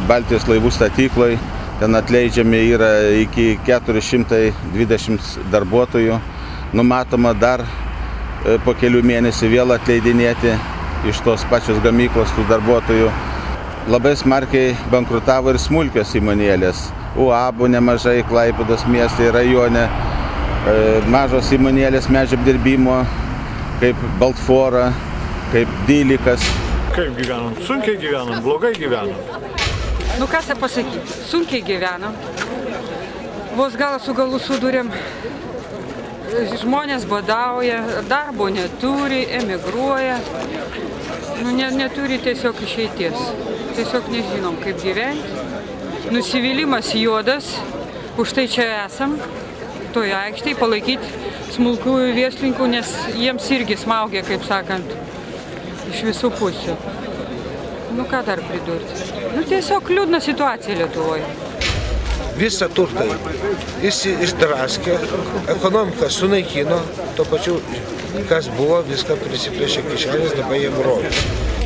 Baltijos laivų statykloje ten atleidžiami yra iki 420 darbuotojų. Numatoma dar po kelių mėnesių vėl atleidinėti iš tos pačios gamyklos tų darbuotojų. Labai smarkiai bankrutavo ir smulkios įmonėlės. UABų nemažai Klaipėdos mieste, rajone, mažos įmonėlės medžio apdirbimo, kaip Baltfora, kaip Dylikas. Kaip gyvenam? Sunkiai gyvenam, blogai gyvenam. Nu ką čia pasakyti, sunkiai gyvenam. Vos galą su galu sudurėm. Žmonės badauja, darbo neturi, emigruoja. Nu, neturi tiesiog išeities. Tiesiog nežinom, kaip gyventi. Nusivylimas juodas, už tai čia esam, toje aikštėje palaikyti smulkiųjų verslininkų, nes jiems irgi smaugia, kaip sakant, iš visų pusių. Nu ką dar pridurti? Nu tiesiog liūdna situacija Lietuvoje. Visą turtą jis išdraskė, ekonomiką sunaikino, to pačiu, kas buvo, viską prisiplėšė kišenės, dabar jiem rojus.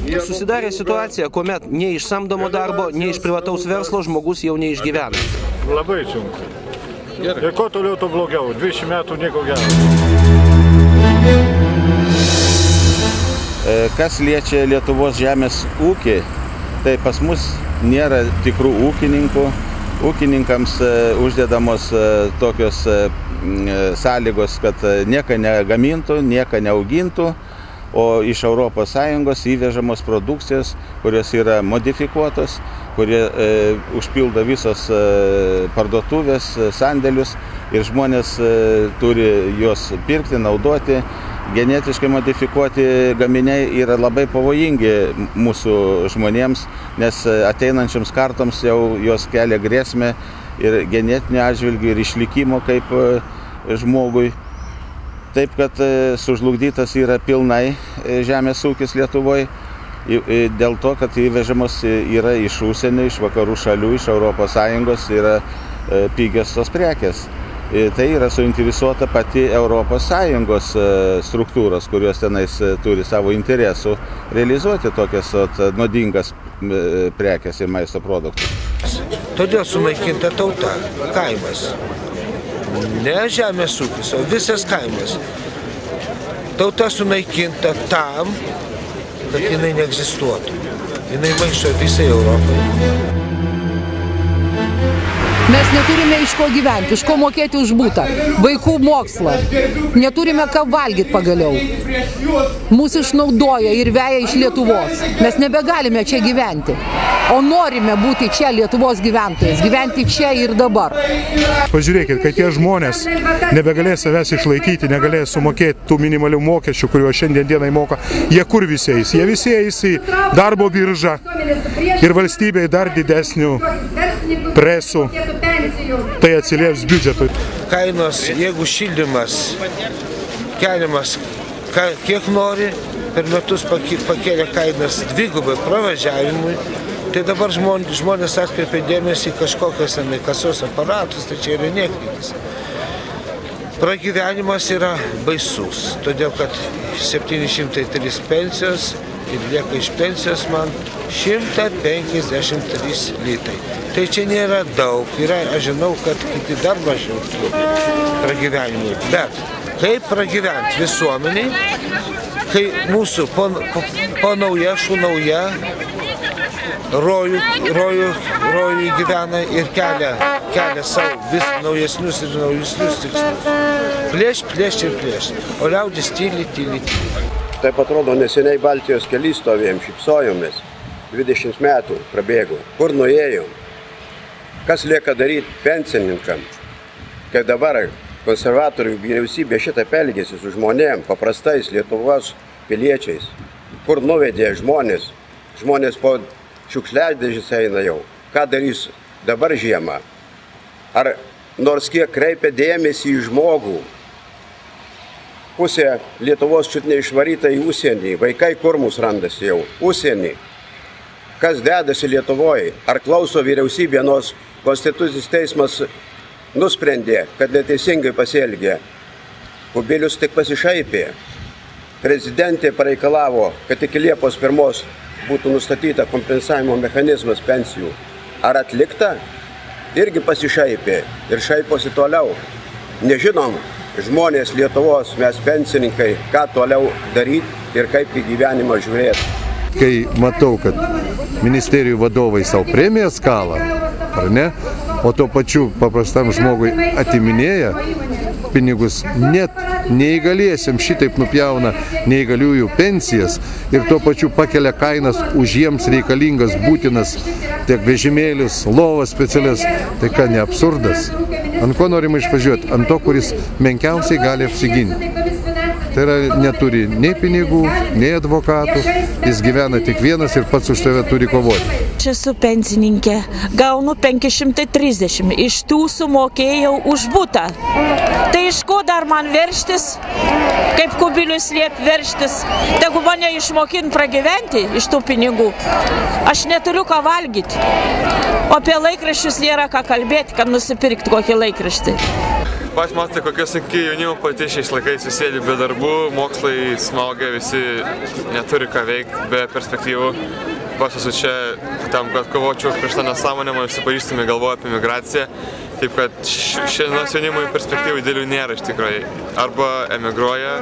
Susidarė situacija, kuomet nei iš samdomo darbo, nei iš privataus verslo žmogus jau neišgyvena. Labai sunku. Ir kuo toliau, to blogiau. 20 metų nieko gero. Kas liečia Lietuvos žemės ūkį, tai pas mus nėra tikrų ūkininkų. Ūkininkams uždedamos tokios sąlygos, kad nieko negamintų, nieko neaugintų, o iš ES įvežamos produkcijos, kurios yra modifikuotos, kurie užpildo visos parduotuvės, sandėlius ir žmonės turi juos pirkti, naudoti. Genetiškai modifikuoti gaminiai yra labai pavojingi mūsų žmonėms, nes ateinančiams kartoms jau jos kelia grėsmę ir genetinio atžvilgių, ir išlikimo kaip žmogui. Taip, kad sužlugdytas yra pilnai žemės ūkis Lietuvoje, dėl to, kad įvežamos yra iš užsienio, iš vakarų šalių, iš ES yra pigios tos prekės. Tai yra suinteresuota pati ES struktūros, kurios tenais turi savo interesų realizuoti tokias nuodingas prekės ir maisto produktus. Todėl sunaikinta tauta, kaimas. Ne žemės ūkis, o visas kaimas. Tauta sunaikinta tam, kad jinai neegzistuotų. Jinai maišo visai Europai. Mes neturime iš ko gyventi, iš ko mokėti už butą, vaikų mokslą. Neturime ką valgyti pagaliau. Mūsų išnaudoja ir veja iš Lietuvos. Mes nebegalime čia gyventi. O norime būti čia Lietuvos gyventojais, gyventi čia ir dabar. Pažiūrėkit, kad tie žmonės nebegalės savęs išlaikyti, negalės sumokėti tų minimalių mokesčių, kuriuos šiandien dienai moka. Jie kur visi eis? Jie visi eis į darbo biržą ir valstybei dar didesnių presų. Tai atsilieps biudžetui. Kainos, jeigu šildymas keliamas kiek nori, per metus pakėlė kainas dvigubai pravažiavimui, tai dabar žmonės atkreipia dėmesį į kažkokios kasos aparatus, tai čia yra nieknis. Pragyvenimas yra baisus, todėl kad 703 pensijos ir lieka iš pensijos man 153 litai. Tai čia nėra daug, aš žinau, kad kiti dar mažiau pragyvenimui, bet kaip pragyventi visuomeniai, kai mūsų po nauja, šunauja rojų gyvena ir kelia savo vis naujesnius ir naujesnius tikslus. Plėšt ir plėšt, o liaudis tyli. Taip atrodo, neseniai Baltijos kely stovėjom, šypsojomės, 20 metų prabėgo. Kur nuėjom? Kas lieka daryti pensininkam? Kai dabar konservatorių vyriausybė šitą elgėsi su žmonėm, paprastais Lietuvos piliečiais. Kur nuvedė žmonės? Žmonės po šiukšliadėžės eina jau. Ką darys dabar žiemą? Ar nors kiek kreipia dėmesį į žmogų? Pusė Lietuvos čiut neišvaryta į užsienį. Vaikai kur mus randasi jau? Užsienį. Kas dedasi Lietuvoje? Ar klauso vyriausybė, nors Konstitucinis teismas nusprendė, kad neteisingai pasielgė? Kubilius tik pasišaipė. Prezidentė pareikalavo, kad iki Liepos 1 būtų nustatyta kompensavimo mechanizmas pensijų, ar atlikta, irgi pasišaipė ir šaiposi toliau. Nežinom, žmonės Lietuvos, mes pensininkai, ką toliau daryti ir kaip į gyvenimą žiūrėti. Kai matau, kad ministerijų vadovai savo premijas kala, ar ne, o tuo pačiu paprastam žmogui atiminėja pinigus, net neįgaliesiam šitaip nupjauna neįgaliųjų pensijas ir tuo pačiu pakelia kainas už jiems reikalingas būtinas tiek vežimėlius, lovas specialias, tai ką ne absurdas. Ant ko norima išvažiuoti? Ant to, kuris menkiausiai gali apsiginti. Tai yra, neturi nei pinigų, nei advokatų, jis gyvena tik vienas ir pats už tave turi kovoti. Aš esu pensininkė, gaunu 530, iš tų sumokėjau už butą. Tai iš ko dar man verštis, kaip Kubilius liep verštis, tegu mane išmokint pragyventi iš tų pinigų. Aš neturiu ką valgyti, o apie laikraščius nėra ką kalbėti, kad nusipirkti kokį laikraštį. Pas matote, kokia sunki jaunimo pati šiais laikais, visi sėdi be darbų, mokslai smaugia, visi neturi ką veikti, be perspektyvų. Pas esu čia tam, kad kovočiau prieš tą nesąmonę, visi pažįstami galvoja apie migraciją. Taip kad šiandienos jaunimui perspektyvų dėlių nėra iš tikrųjų. Arba emigruoja,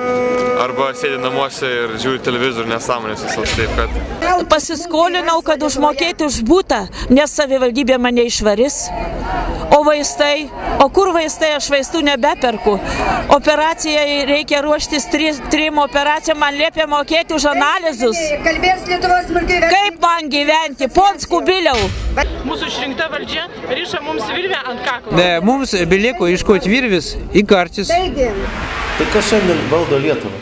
arba sėdi namuose ir žiūri televizorių nesąmonės visos. Taip kad... Pasiskolinau, kad užmokėti už butą, nes savivaldybė mane išvaris. O vaistai? O kur vaistai? Aš vaistų nebeperku. Operacijai reikia ruoštis 3 operacijom, man liepia mokėti už analizus. Kaip man gyventi? Pons Kubiliau. Mūsų išrinkta valdžia riša mums virvę ant kaklo. Ne, mums beliko iškoti virvis į karčius. Tai kas šiandien valdo Lietuvą?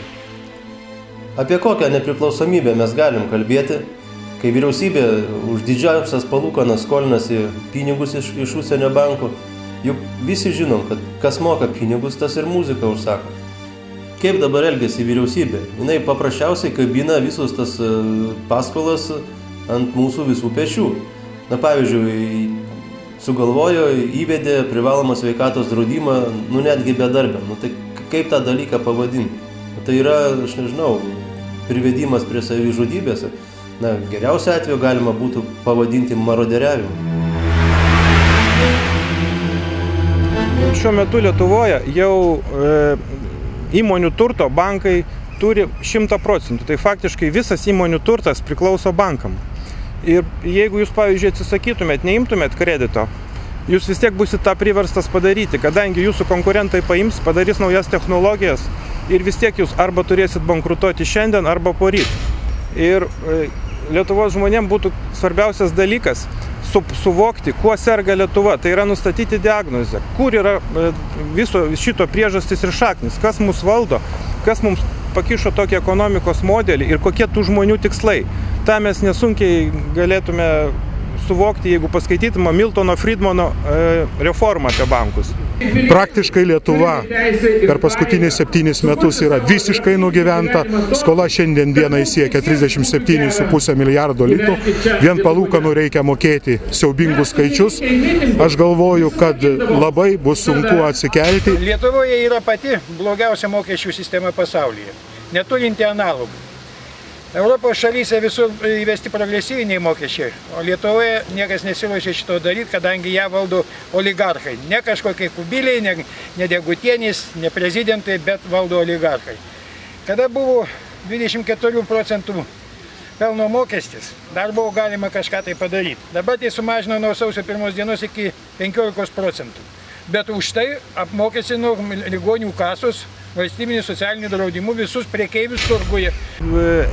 Apie kokią nepriklausomybę mes galim kalbėti, kai vyriausybė už didžiausias palūkanas skolinasi pinigus iš užsienio bankų? Juk visi žinom, kad kas moka pinigus, tas ir muziką užsako. Kaip dabar elgiasi vyriausybė? Jinai paprasčiausiai kabina visus tas paskolas ant mūsų visų pečių. Na, pavyzdžiui, sugalvojo, įvedė privalomą sveikatos draudimą, netgi bedarbiam. Tai kaip tą dalyką pavadinti? Tai yra, aš nežinau, privedimas prie savižudybės. Na, geriausiu atveju galima būtų pavadinti maroderiavimu. Šiuo metu Lietuvoje jau įmonių turto bankai turi 100%. Tai faktiškai visas įmonių turtas priklauso bankam. Ir jeigu jūs, pavyzdžiui, atsisakytumėt, neimtumėt kredito, jūs vis tiek būsit tą priverstas padaryti, kadangi jūsų konkurentai paims, padarys naujas technologijas ir vis tiek jūs arba turėsit bankrutuoti šiandien, arba poryt. Ir Lietuvos žmonėms būtų svarbiausias dalykas suvokti, kuo serga Lietuva. Tai yra nustatyti diagnozę, kur yra viso šito priežastis ir šaknis, kas mus valdo, kas mums pakišo tokį ekonomikos modelį ir kokie tų žmonių tikslai. Ta mes nesunkiai galėtume suvokti, jeigu paskaitytume Miltono Friedmano reformą apie bankus. Praktiškai Lietuva per paskutinius 7 metus yra visiškai nugyventa. Skola šiandien dienai siekia 37,5 milijardo litų. Vien palūkanų reikia mokėti siaubingus skaičius. Aš galvoju, kad labai bus sunku atsikelti. Lietuvoje yra pati blogiausia mokesčių sistema pasaulyje, neturinti analogų. Europos šalyse visur įvesti progresyviniai mokesčiai, o Lietuvoje niekas nesiruošia šito daryti, kadangi ją valdo oligarchai. Ne kažkokie Kubiliai, ne Degutienės, ne prezidentai, bet valdo oligarchai. Kada buvo 24% pelno mokestis, dar buvo galima kažką tai padaryti. Dabar tai sumažino nuo sausio 1 dienos iki 15%. Bet už tai apmokestino ligonių kasos valstybinių socialinių draudimų visus prekeivius turguje.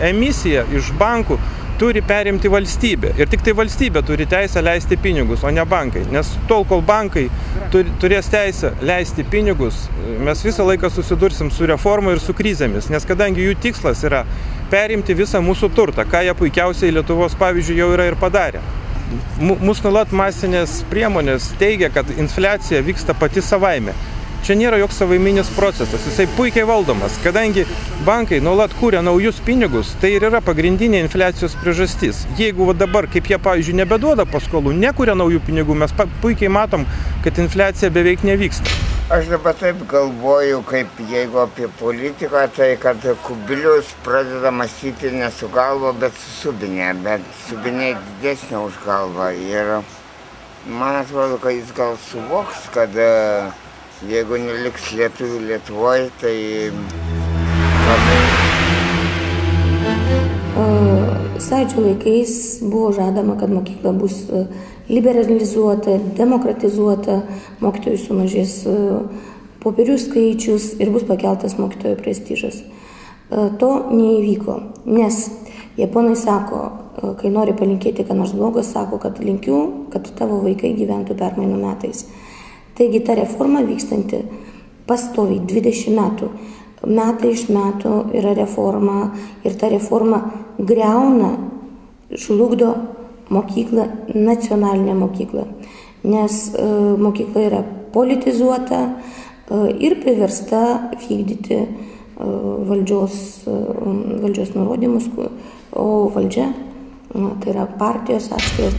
Emisiją iš bankų turi perimti valstybė. Ir tik tai valstybė turi teisę leisti pinigus, o ne bankai. Nes tol, kol bankai turės teisę leisti pinigus, mes visą laiką susidursim su reforma ir su krizėmis. Nes kadangi jų tikslas yra perimti visą mūsų turtą, ką jie puikiausiai Lietuvos pavyzdžiui jau yra ir padarę. Mūsų nuolat masinės priemonės teigia, kad infliacija vyksta pati savaime. Čia nėra joks savaiminis procesas, jisai puikiai valdomas, kadangi bankai nuolat kūrė naujus pinigus, tai ir yra pagrindinė infliacijos priežastis. Jeigu dabar, kaip jie, pavyzdžiui, nebeduoda paskolų, nekuria naujų pinigų, mes puikiai matom, kad infliacija beveik nevyksta. Aš dabar taip galvoju, kaip jeigu apie politiką, tai kad Kubilius pradeda mąstyti ne su galva, bet su subinė, bet subinė didesnė už galvą. Ir man atrodo, kad jis gal suvoks, kad jeigu neliks lietuvių Lietuvoje, tai... Sąjūdžio laikais buvo žadama, kad mokykla bus liberalizuota, demokratizuota, mokytojų sumažės popierių skaičius ir bus pakeltas mokytojų prestižas. To neįvyko, nes japonai sako, kai nori palinkėti, ką nors blogas, sako, kad linkiu, kad tavo vaikai gyventų permainų metais. Taigi ta reforma vykstanti pastoviai 20 metų. Metai iš metų yra reforma ir ta reforma griauna, žlugdo mokyklą, nacionalinę mokyklą, nes mokykla yra politizuota ir priversta vykdyti valdžios nurodymus, o valdžia, tai yra partijos atskiros.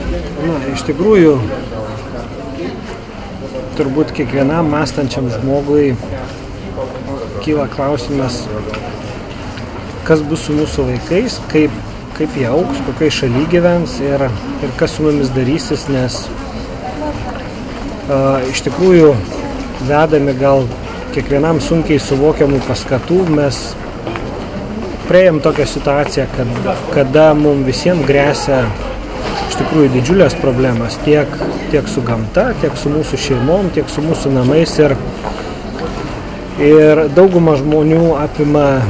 Iš tikrųjų, turbūt kiekvienam mąstančiam žmogui kyla klausimas, kas bus su mūsų vaikais, kaip jie augs, kokiai šaly gyvens ir kas su mumis darysis, nes iš tikrųjų vedami gal kiekvienam sunkiai suvokiamų paskatų, mes praėjom tokią situaciją, kada mums visiems grėsia iš tikrųjų didžiulės problemas tiek su gamta, tiek su mūsų šeimom, tiek su mūsų namais ir dauguma žmonių apima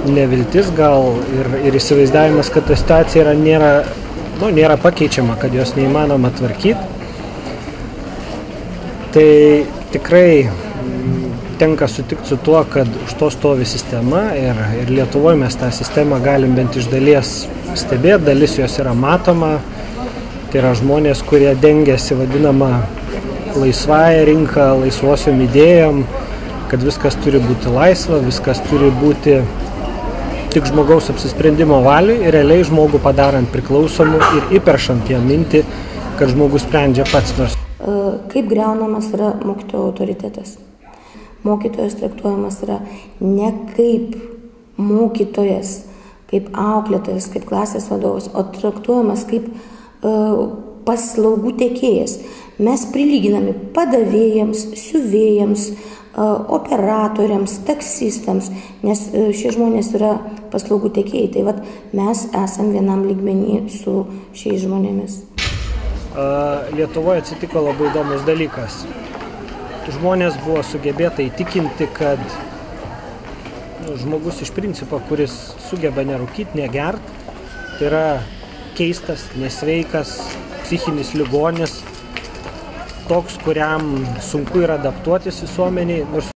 neviltis gal ir įsivaizdavimas, kad ta situacija nėra pakeičiama, kad jos neįmanoma tvarkyti. Tai tikrai tenka sutikti su tuo, kad už to stovi sistema ir Lietuvoje mes tą sistemą galim bent iš dalies stebėti, dalis jos yra matoma. Tai yra žmonės, kurie dengiasi vadinamą laisvąją rinką, laisvosiom idėjom, kad viskas turi būti laisva, viskas turi būti tik žmogaus apsisprendimo valiui ir realiai žmogų padarant priklausomų ir įperšant jam mintį, kad žmogus sprendžia pats nors. Kaip griaunamas yra mokytojo autoritetas? Mokytojas traktuojamas yra ne kaip mokytojas, kaip auklėtojas, kaip klasės vadovas, o traktuojamas kaip paslaugų tiekėjas. Mes prilyginami padavėjams, siuvėjams, operatoriams, taksistams, nes šie žmonės yra paslaugų tiekėjai. Tai vat mes esam vienam lygmenį su šiais žmonėmis. Lietuvoje atsitiko labai įdomus dalykas. Žmonės buvo sugebėta įtikinti, kad žmogus iš principo, kuris sugeba nerūkyti, negert, tai yra keistas, nesveikas, psichinis ligonis, toks, kuriam sunku yra adaptuotis visuomeniai, nors